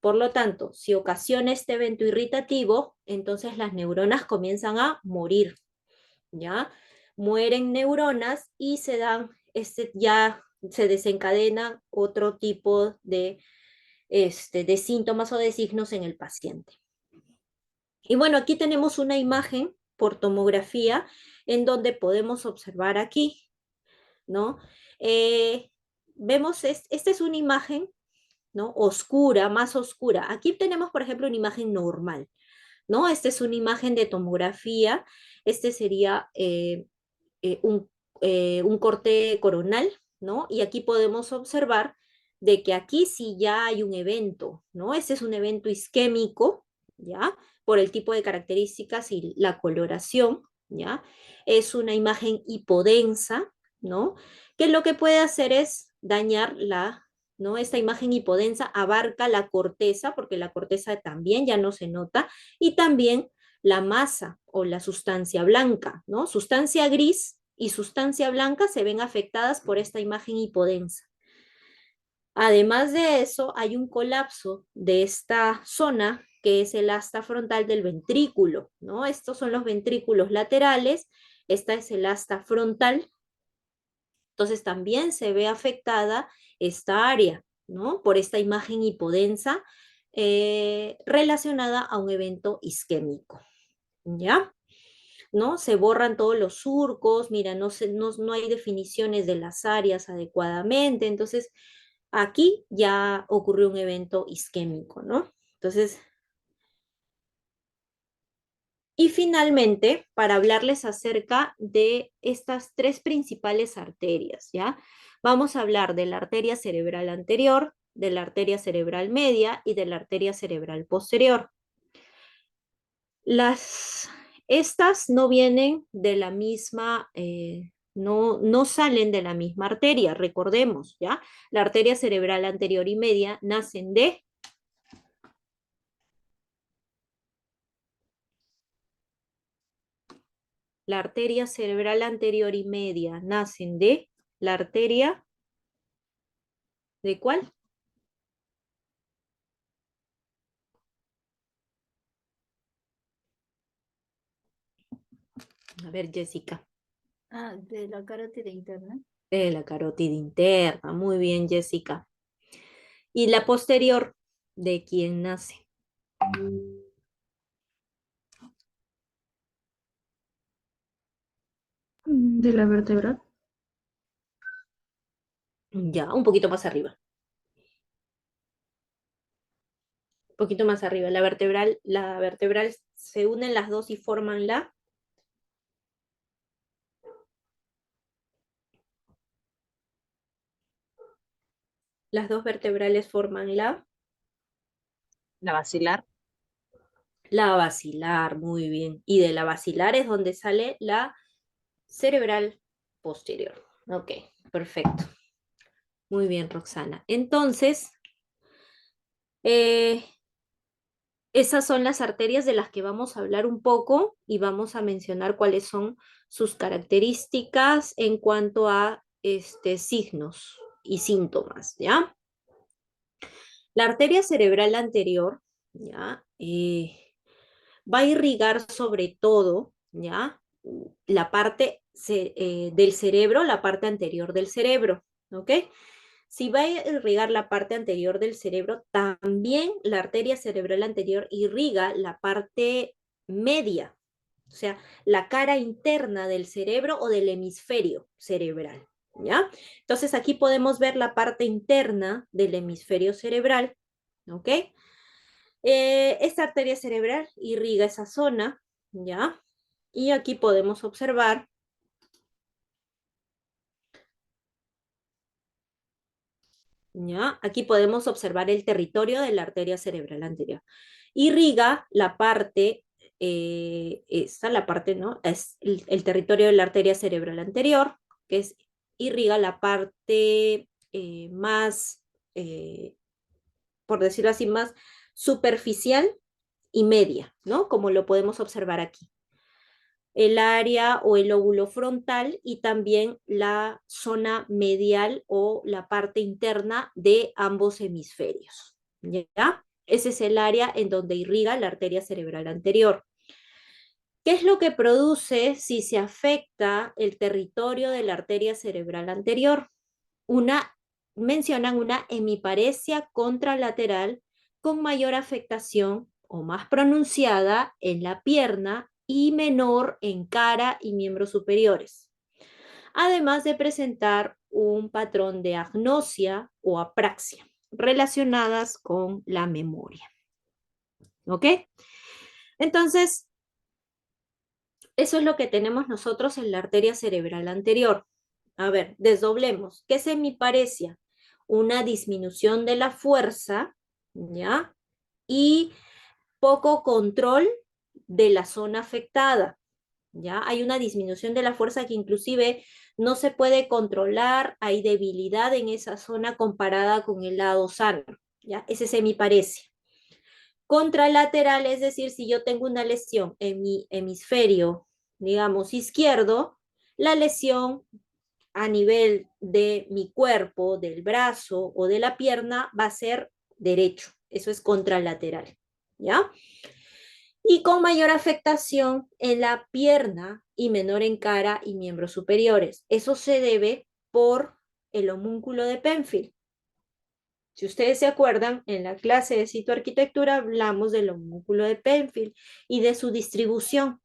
Por lo tanto, si ocasiona este evento irritativo, entonces las neuronas comienzan a morir, ¿ya? Mueren neuronas y ya se desencadena otro tipo de síntomas o de signos en el paciente. Y bueno, aquí tenemos una imagen por tomografía en donde podemos observar aquí, ¿no? Vemos, esta es una imagen, ¿no? Oscura, más oscura. Aquí tenemos, por ejemplo, una imagen normal, ¿no? Esta es una imagen de tomografía. Este sería eh, un, un corte coronal, ¿no? Y aquí podemos observar de que aquí sí ya hay un evento, ¿no? Este es un evento isquémico, ¿ya? Por el tipo de características y la coloración, ¿ya? Es una imagen hipodensa, ¿no? Que lo que puede hacer es dañar ¿no? Esta imagen hipodensa abarca la corteza, porque la corteza también ya no se nota, y también la masa o la sustancia blanca, ¿no? Sustancia gris y sustancia blanca se ven afectadas por esta imagen hipodensa. Además de eso, hay un colapso de esta zona que es el asta frontal del ventrículo, ¿no? Estos son los ventrículos laterales, esta es el asta frontal, entonces también se ve afectada esta área, ¿no? Por esta imagen hipodensa relacionada a un evento isquémico, ¿ya? ¿No? Se borran todos los surcos, mira, no hay definiciones de las áreas adecuadamente, entonces aquí ya ocurrió un evento isquémico, ¿no? Entonces, y finalmente, para hablarles acerca de estas tres principales arterias, ¿ya? Vamos a hablar de la arteria cerebral anterior, de la arteria cerebral media y de la arteria cerebral posterior. Estas no vienen de la misma, no salen de la misma arteria, recordemos, ¿ya? La arteria cerebral anterior y media nacen de la arteria cerebral anterior y media nacen de la arteria ¿de cuál? A ver, Jessica.
Ah, de la carótida interna.
De la carótida interna, muy bien, Jessica. Y la posterior, ¿de quién nace?
De la vertebral.
Ya, un poquito más arriba. Un poquito más arriba. La vertebral se unen las dos y forman las dos vertebrales forman
La basilar.
la basilar, muy bien. Y de la basilar es donde sale la cerebral posterior. Ok, perfecto. Muy bien, Roxana. Entonces, eh, esas son las arterias de las que vamos a hablar un poco y vamos a mencionar cuáles son sus características en cuanto a signos y síntomas, ¿ya? La arteria cerebral anterior, ¿ya? Va a irrigar sobre todo, ¿ya? La parte del cerebro, la parte anterior del cerebro, ¿ok? Si va a irrigar la parte anterior del cerebro, también la arteria cerebral anterior irriga la parte media, o sea, la cara interna del cerebro o del hemisferio cerebral, ¿ya? Entonces aquí podemos ver la parte interna del hemisferio cerebral, ¿ok? Esta arteria cerebral irriga esa zona, ¿ya? Y aquí podemos observar, ¿ya? Aquí podemos observar el territorio de la arteria cerebral anterior. Irriga la parte, la parte, ¿no? Es el territorio de la arteria cerebral anterior, que irriga la parte más, por decirlo así, más superficial y media, ¿no? Como lo podemos observar aquí. El área o el lóbulo frontal y también la zona medial o la parte interna de ambos hemisferios, ¿ya? Ese es el área en donde irriga la arteria cerebral anterior. ¿Qué es lo que produce si se afecta el territorio de la arteria cerebral anterior? Mencionan una hemiparesia contralateral con mayor afectación o más pronunciada en la pierna y menor en cara y miembros superiores, además de presentar un patrón de agnosia o apraxia relacionadas con la memoria. ¿Ok? Entonces, eso es lo que tenemos nosotros en la arteria cerebral anterior. A ver, desdoblemos. ¿Qué es hemiparesia? Una disminución de la fuerza, ¿ya? Y poco control de la zona afectada, ¿ya? Hay una disminución de la fuerza que inclusive no se puede controlar, hay debilidad en esa zona comparada con el lado sano, ¿ya? Ese es hemiparesia. Contralateral, es decir, si yo tengo una lesión en mi hemisferio, digamos, izquierdo, la lesión a nivel de mi cuerpo, del brazo o de la pierna va a ser derecho. Eso es contralateral, ¿ya? Y con mayor afectación en la pierna y menor en cara y miembros superiores. Eso se debe por el homúnculo de Penfield. Si ustedes se acuerdan, en la clase de citoarquitectura hablamos del homúnculo de Penfield y de su distribución.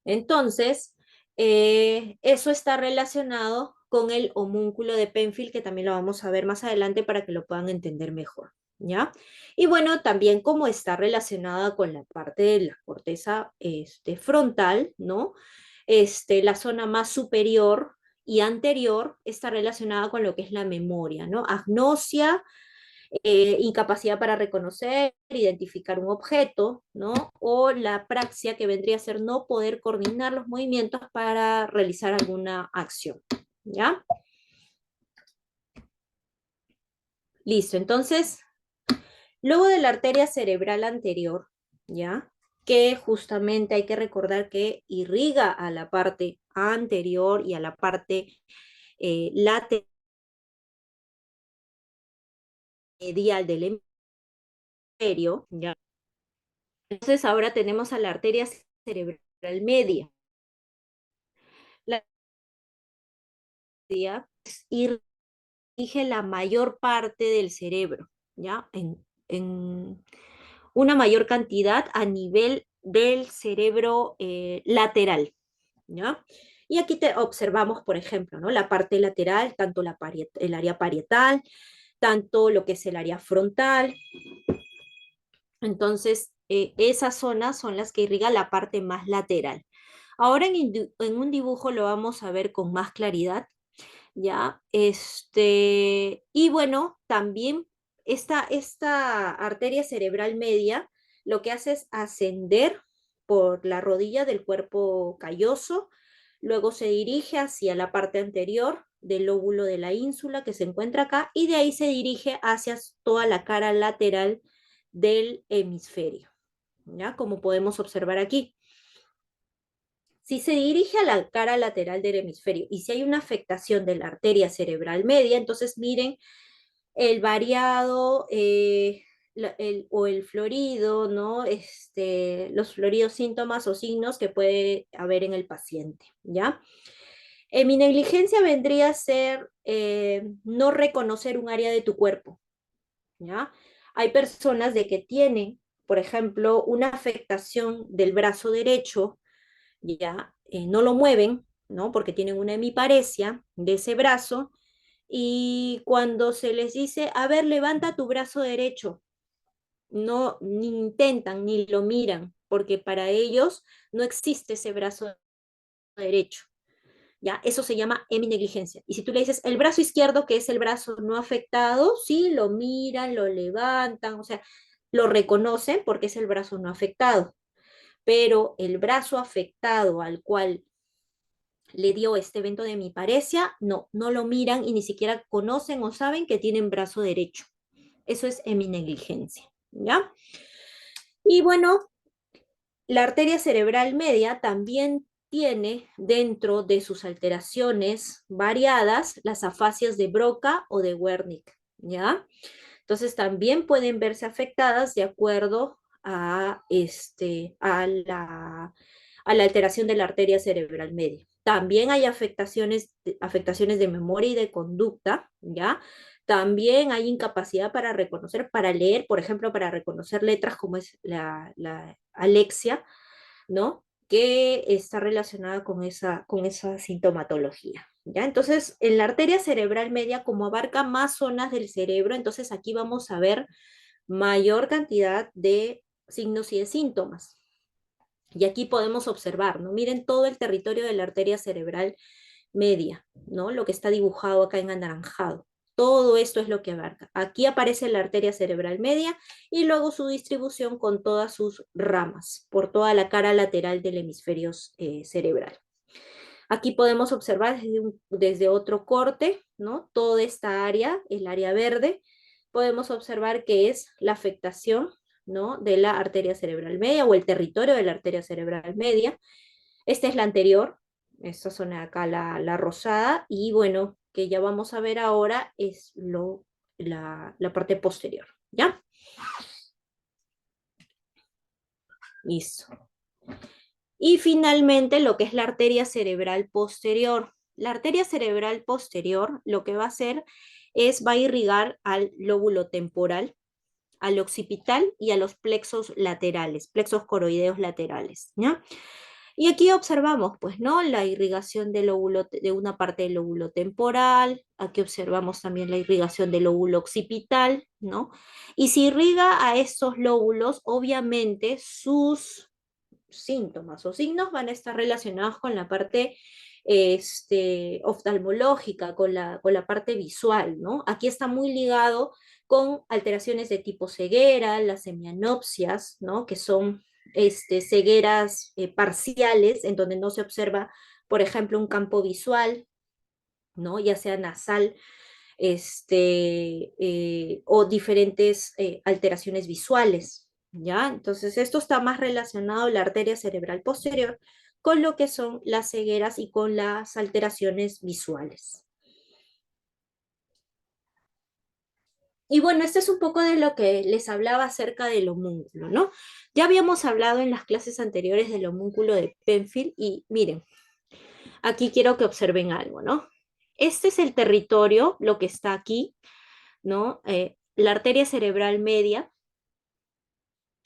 Entonces, eso está relacionado con el homúnculo de Penfield, que también lo vamos a ver más adelante para que lo puedan entender mejor, ¿ya? Y bueno, también como está relacionada con la parte de la corteza frontal, ¿no? La zona más superior y anterior está relacionada con lo que es la memoria, ¿no? Agnosia, incapacidad para reconocer, identificar un objeto, ¿no? O la apraxia, que vendría a ser no poder coordinar los movimientos para realizar alguna acción, ¿ya? Listo, entonces, luego de la arteria cerebral anterior, ¿ya? Que justamente hay que recordar que irriga a la parte anterior y a la parte lateral medial del hemisferio, ¿ya? Entonces ahora tenemos a la arteria cerebral media. La media dirige la mayor parte del cerebro, ¿ya? En una mayor cantidad a nivel del cerebro lateral, ¿ya? Y aquí observamos, por ejemplo, ¿no? La parte lateral, tanto el área parietal, tanto lo que es el área frontal. Entonces, esas zonas son las que irrigan la parte más lateral. Ahora en un dibujo lo vamos a ver con más claridad, ¿ya? Y bueno, también esta arteria cerebral media lo que hace es ascender por la rodilla del cuerpo calloso, luego se dirige hacia la parte anterior del lóbulo de la ínsula que se encuentra acá, y de ahí se dirige hacia toda la cara lateral del hemisferio, ¿ya? Como podemos observar aquí. Si se dirige a la cara lateral del hemisferio y si hay una afectación de la arteria cerebral media, entonces miren el variado o el florido, ¿no? Los floridos síntomas o signos que puede haber en el paciente, ¿ya? Mi negligencia vendría a ser no reconocer un área de tu cuerpo, ¿ya? Hay personas de que tienen, por ejemplo, una afectación del brazo derecho, ya no lo mueven, ¿no? Porque tienen una hemiparesia de ese brazo, y cuando se les dice, a ver, levanta tu brazo derecho, no ni intentan ni lo miran, porque para ellos no existe ese brazo derecho. ¿Ya? Eso se llama heminegligencia. Y si tú le dices el brazo izquierdo, que es el brazo no afectado, sí, lo miran, lo levantan, o sea, lo reconocen porque es el brazo no afectado. Pero el brazo afectado al cual le dio este evento de hemiparesia, no lo miran y ni siquiera conocen o saben que tienen brazo derecho. Eso es heminegligencia, ¿ya? Y bueno, la arteria cerebral media también tiene dentro de sus alteraciones variadas las afasias de Broca o de Wernicke, ¿ya? Entonces también pueden verse afectadas de acuerdo a, a la alteración de la arteria cerebral media. También hay afectaciones de memoria y de conducta, ¿ya? También hay incapacidad para reconocer, para leer, por ejemplo, para reconocer letras como es la alexia, ¿no? Que está relacionada con esa sintomatología. ¿Ya? Entonces, en la arteria cerebral media, como abarca más zonas del cerebro, entonces aquí vamos a ver mayor cantidad de signos y de síntomas. Y aquí podemos observar, ¿no? Miren todo el territorio de la arteria cerebral media, ¿no? Lo que está dibujado acá en anaranjado. Todo esto es lo que abarca. Aquí aparece la arteria cerebral media y luego su distribución con todas sus ramas por toda la cara lateral del hemisferio cerebral. Aquí podemos observar desde otro corte, ¿no? Toda esta área, el área verde, podemos observar que es la afectación, ¿no? De la arteria cerebral media o el territorio de la arteria cerebral media. Esta es la anterior, esta zona de acá, la rosada, y bueno, que ya vamos a ver ahora es la parte posterior, ¿ya? Listo. Y finalmente lo que es la arteria cerebral posterior. La arteria cerebral posterior lo que va a hacer es, va a irrigar al lóbulo temporal, al occipital y a los plexos laterales, plexos coroideos laterales, ¿ya? Y aquí observamos, pues, ¿no? La irrigación del lóbulo, de una parte del lóbulo temporal, aquí observamos también la irrigación del lóbulo occipital, ¿no? Y si irriga a estos lóbulos, obviamente sus síntomas o signos van a estar relacionados con la parte oftalmológica, con la parte visual, ¿no? Aquí está muy ligado con alteraciones de tipo ceguera, las semianopsias, ¿no? Que son cegueras parciales, en donde no se observa, por ejemplo, un campo visual, ¿no? Ya sea nasal, o diferentes alteraciones visuales, ¿ya? Entonces, esto está más relacionado a la arteria cerebral posterior con lo que son las cegueras y con las alteraciones visuales. Y bueno, este es un poco de lo que les hablaba acerca del homúnculo, ¿no? Ya habíamos hablado en las clases anteriores del homúnculo de Penfield y miren, aquí quiero que observen algo, ¿no? Este es el territorio, lo que está aquí, ¿no? La arteria cerebral media,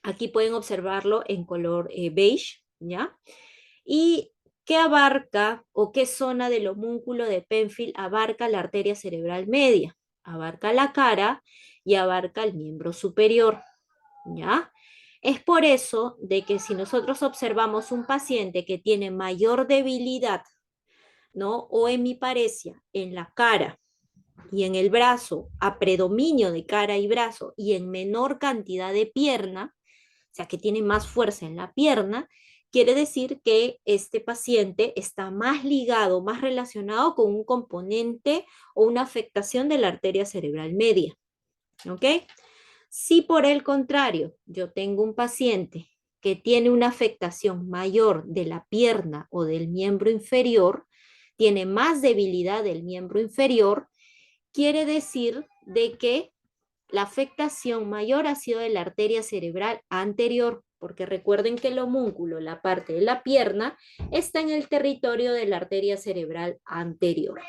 aquí pueden observarlo en color beige, ¿ya? ¿Y qué abarca o qué zona del homúnculo de Penfield abarca la arteria cerebral media? Abarca la cara y abarca el miembro superior, ¿ya? Es por eso de que si nosotros observamos un paciente que tiene mayor debilidad, ¿no? O hemiparesia en la cara y en el brazo, a predominio de cara y brazo y en menor cantidad de pierna, o sea, que tiene más fuerza en la pierna, quiere decir que este paciente está más ligado, más relacionado con un componente o una afectación de la arteria cerebral media. ¿Ok? Si por el contrario yo tengo un paciente que tiene una afectación mayor de la pierna o del miembro inferior, tiene más debilidad del miembro inferior, quiere decir de que la afectación mayor ha sido de la arteria cerebral anterior, porque recuerden que el homúnculo, la parte de la pierna, está en el territorio de la arteria cerebral anterior.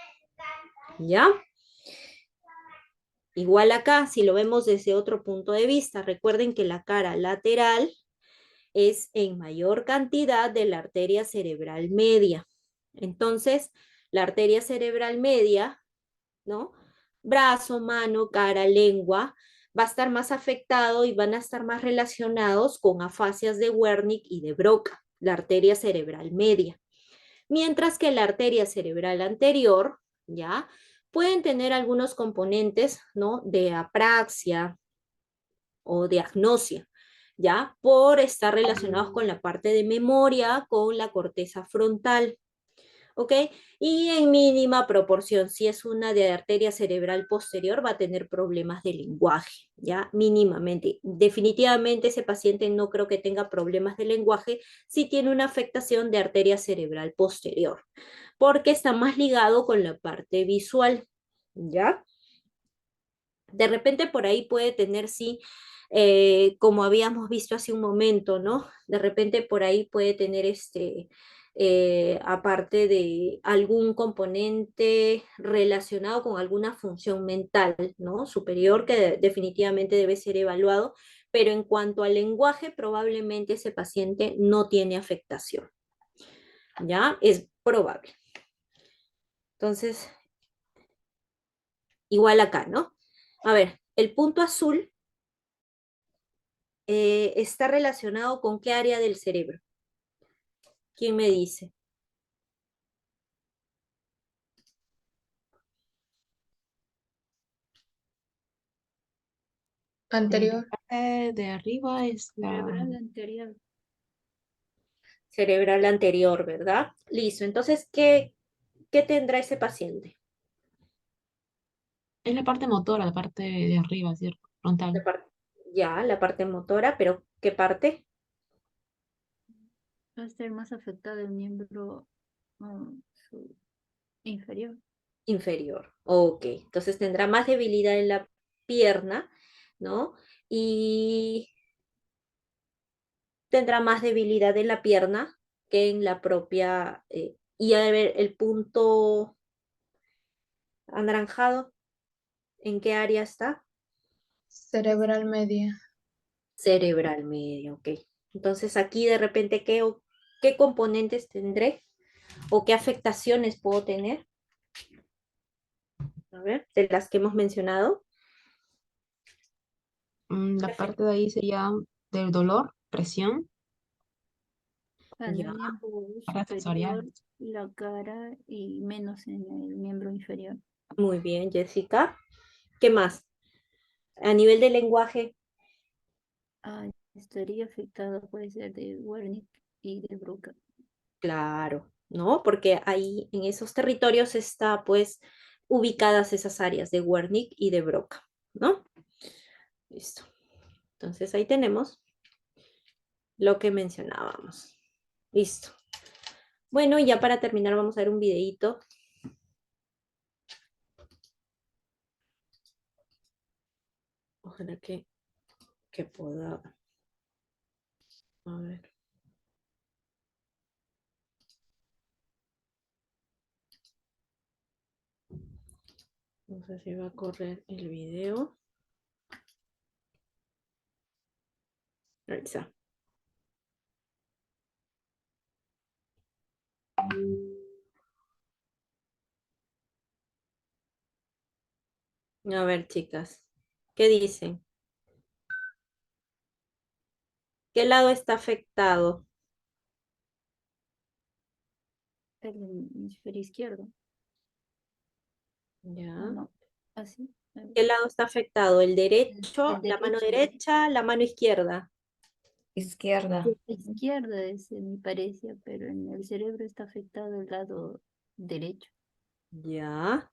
¿Ya? Igual acá, si lo vemos desde otro punto de vista, recuerden que la cara lateral es en mayor cantidad de la arteria cerebral media. Entonces, la arteria cerebral media, ¿no? Brazo, mano, cara, lengua, va a estar más afectado y van a estar más relacionados con afasias de Wernicke y de Broca, la arteria cerebral media. Mientras que la arteria cerebral anterior, ¿ya? Pueden tener algunos componentes, ¿no? De apraxia o de agnosia, ¿ya? Por estar relacionados con la parte de memoria, con la corteza frontal. ¿ok? Y en mínima proporción, si es una de arteria cerebral posterior, va a tener problemas de lenguaje, ¿ya? Mínimamente. Definitivamente ese paciente no creo que tenga problemas de lenguaje si tiene una afectación de arteria cerebral posterior, porque está más ligado con la parte visual, ¿ya? De repente por ahí puede tener, sí, como habíamos visto hace un momento, ¿no? De repente por ahí puede tener aparte de algún componente relacionado con alguna función mental, ¿no? Superior que definitivamente debe ser evaluado, pero en cuanto al lenguaje, probablemente ese paciente no tiene afectación, ¿ya? Es probable. Entonces, igual acá, ¿no? A ver, el punto azul está relacionado con qué área del cerebro. ¿Quién me dice?
Anterior.
De arriba es
Cerebral anterior.
Cerebral anterior, ¿verdad? Listo. Entonces, ¿qué tendrá ese paciente?
es la parte motora, la parte de arriba, ¿cierto?
La
Frontal.
parte, ya, la parte motora, pero ¿qué parte?
Va a ser más afectado el miembro su- inferior.
Inferior. Ok. Entonces tendrá más debilidad en la pierna, ¿no? Y tendrá más debilidad en la pierna que en la propia. Y a ver, el punto anaranjado, ¿en qué área está?
Cerebral media.
Cerebral medio, ok. Entonces aquí de repente, ¿qué componentes tendré? ¿O qué afectaciones puedo tener? A ver, de las que hemos mencionado.
La parte de ahí sería del dolor, presión,
En
Ya,
el miembro
parte sensorial.
superior, la cara y menos en el miembro inferior.
muy bien, Jessica. ¿Qué más? A nivel de lenguaje,
Ah, estaría afectado, puede ser de Wernicke y de Broca.
claro, ¿no? Porque ahí en esos territorios está pues ubicadas esas áreas de Wernicke y de Broca, ¿no? Listo. Entonces ahí tenemos lo que mencionábamos. Listo. Bueno, y ya para terminar vamos a ver un videíto. Ojalá que pueda. A ver. No sé si va a correr el video. Ahí está. A ver, chicas, ¿qué dicen? ¿Qué lado está afectado?
El hemisferio izquierdo. ¿O
¿Ya?
no? Así. A ver.
¿Qué lado está afectado? ¿El derecho,
El
la mano
derecho.
derecha, la mano izquierda?
Izquierda.
La izquierda es mi parecia, pero en el cerebro está afectado el lado derecho.
Ya.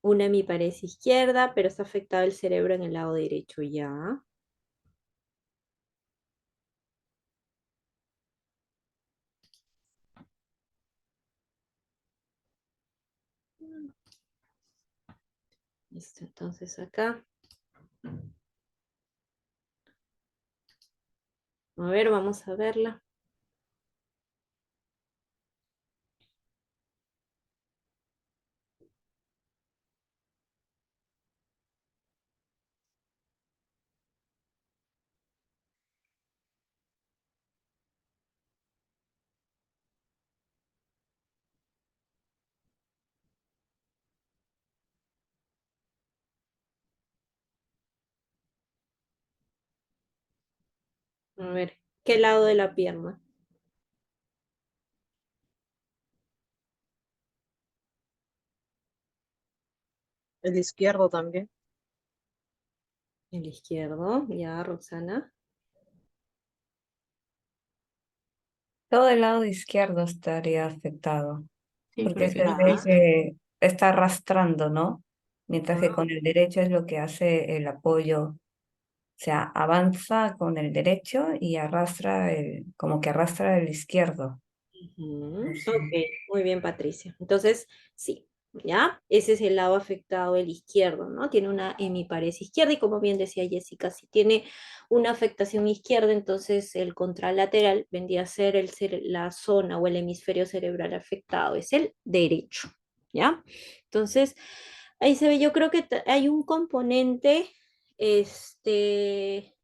Una mi parece izquierda, pero está afectado el cerebro en el lado derecho, ya. Listo, entonces acá. A ver, vamos a verla. A ver, ¿qué lado de la pierna?
El izquierdo también.
El izquierdo, ya, Roxana.
Todo el lado izquierdo estaría afectado.
Sí,
porque es
porque
el que está arrastrando, ¿no? Mientras que con el derecho es lo que hace el apoyo, o sea, avanza con el derecho y arrastra como que arrastra el izquierdo.
Ujú.
Sí.
Ok, muy bien, Patricia. Entonces, sí, ¿ya? Ese es el lado afectado, el izquierdo, ¿no? Tiene una hemiparesia izquierda y como bien decía Jessica, si tiene una afectación izquierda, entonces el contralateral vendría a ser la zona o el hemisferio cerebral afectado, es el derecho, ¿ya? Entonces, ahí se ve, yo creo que hay un componente, este,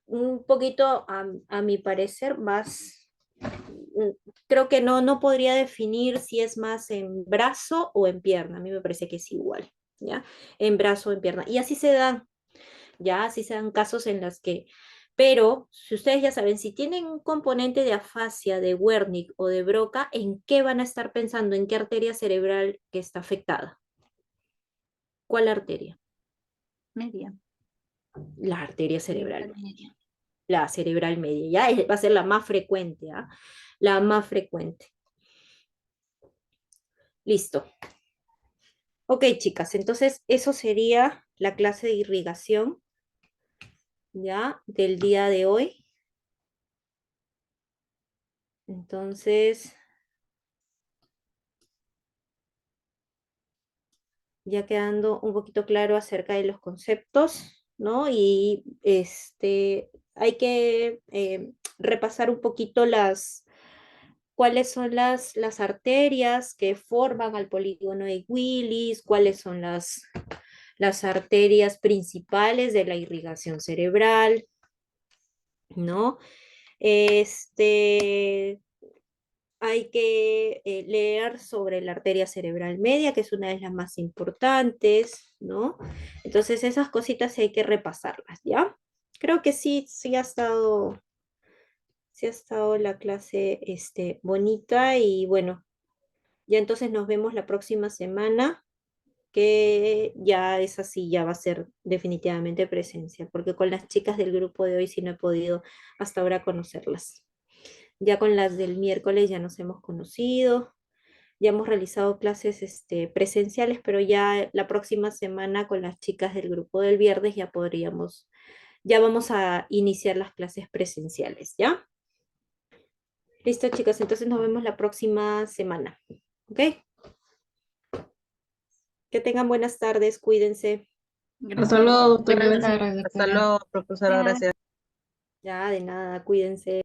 un poquito, a mi parecer, más creo que no podría definir si es más en brazo o en pierna. A mí me parece que es igual, ¿ya? En brazo o en pierna. Y así se dan, ya, así se dan casos en las que, pero si ustedes ya saben, si tienen un componente de afasia, de Wernicke o de Broca, ¿en qué van a estar pensando? ¿En qué arteria cerebral que está afectada? ¿Cuál arteria?
media.
La arteria cerebral
Cerebral
media.
media.
La cerebral media, ya va a ser la más frecuente, ¿ah? La más frecuente. Listo. Ok, chicas, entonces eso sería la clase de irrigación, ¿ya? Del día de hoy. Entonces, ya quedando un poquito claro acerca de los conceptos, ¿no? Y hay que repasar un poquito cuáles son las arterias que forman al polígono de Willis, cuáles son las arterias principales de la irrigación cerebral, ¿no? Este, hay que leer sobre la arteria cerebral media, que es una de las más importantes, ¿no? Entonces esas cositas sí hay que repasarlas, ¿ya? Creo que sí ha estado la clase bonita y bueno, ya entonces nos vemos la próxima semana, que ya es así, ya va a ser definitivamente presencia, porque con las chicas del grupo de hoy sí no he podido hasta ahora conocerlas. Ya con las del miércoles ya nos hemos conocido, ya hemos realizado clases presenciales, pero ya la próxima semana con las chicas del grupo del viernes ya vamos a iniciar las clases presenciales, ¿ya? Listo, chicas, entonces nos vemos la próxima semana, ¿ok? Que tengan buenas tardes, cuídense.
Hasta
Gracias.
luego, doctora.
Buenas
Gracias.
tardes,
Hasta
doctora.
luego, profesora, gracias.
Ya, de nada, cuídense.